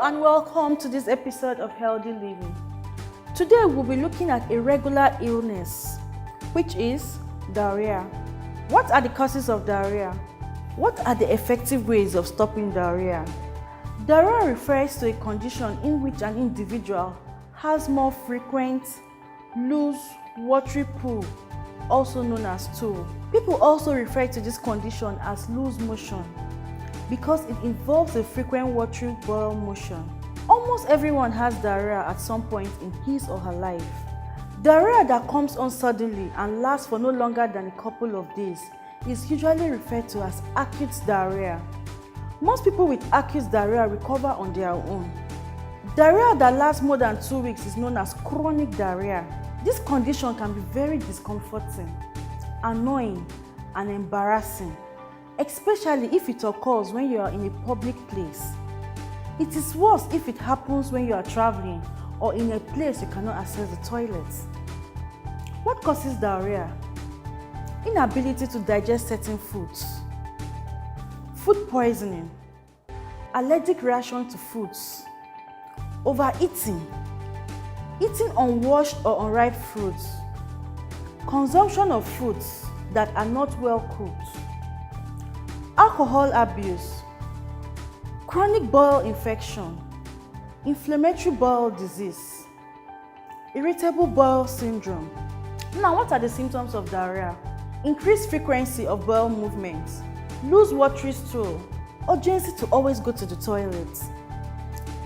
and welcome to this episode of Healthy Living. Today we'll be looking at a regular illness, which is diarrhea. What are the causes of diarrhea? What are the effective ways of stopping diarrhea? Diarrhea refers to a condition in which an individual has more frequent, loose, watery poo, also known as stool. People also refer to this condition as loose motion because it involves a frequent watery bowel motion. Almost everyone has diarrhea at some point in his or her life. Diarrhea that comes on suddenly and lasts for no longer than a couple of days is usually referred to as acute diarrhea. Most people with acute diarrhea recover on their own. Diarrhea that lasts more than 2 weeks is known as chronic diarrhea. This condition can be very discomforting, annoying, and embarrassing, especially if it occurs when you are in a public place. It is worse if it happens when you are traveling or in a place you cannot access the toilets. What causes diarrhea? Inability to digest certain foods, food poisoning, allergic reaction to foods, overeating, eating unwashed or unripe fruits, consumption of foods that are not well cooked, alcohol abuse, chronic bowel infection, inflammatory bowel disease, irritable bowel syndrome. Now, what are the symptoms of diarrhea? Increased frequency of bowel movements, loose watery stool, urgency to always go to the toilet,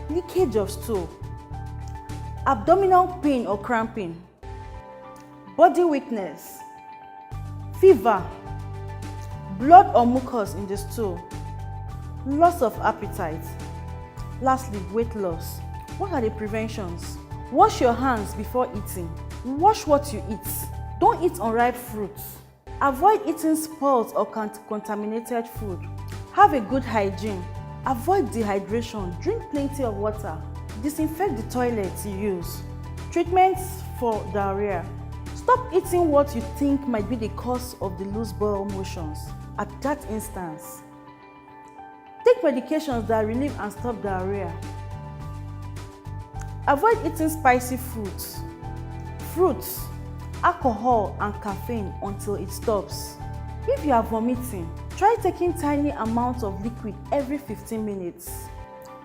leakage of stool, abdominal pain or cramping, body weakness, fever, blood or mucus in the stool, loss of appetite. Lastly, weight loss. What are the preventions? Wash your hands before eating. Wash what you eat. Don't eat unripe fruits. Avoid eating spoiled or contaminated food. Have a good hygiene. Avoid dehydration. Drink plenty of water. Disinfect the toilets you use. Treatments for diarrhea. Stop eating what you think might be the cause of the loose bowel motions at that instance. Take medications that relieve and stop diarrhea. Avoid eating spicy foods, fruits, alcohol, and caffeine until it stops. If you are vomiting, try taking tiny amounts of liquid every 15 minutes.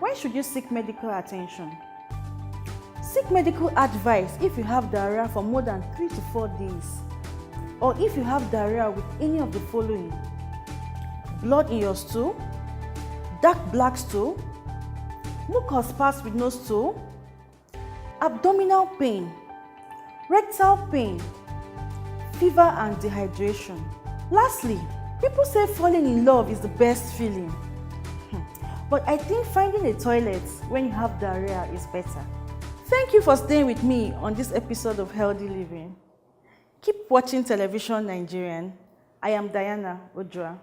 When should you seek medical attention? Seek medical advice if you have diarrhea for more than 3 to 4 days, or if you have diarrhea with any of the following: blood in your stool, dark black stool, mucus pass with no stool, abdominal pain, rectal pain, fever, and dehydration. Lastly, people say falling in love is the best feeling. But I think finding a toilet when you have diarrhea is better. Thank you for staying with me on this episode of Healthy Living. Keep watching television Nigerian. I am Diana Ojua.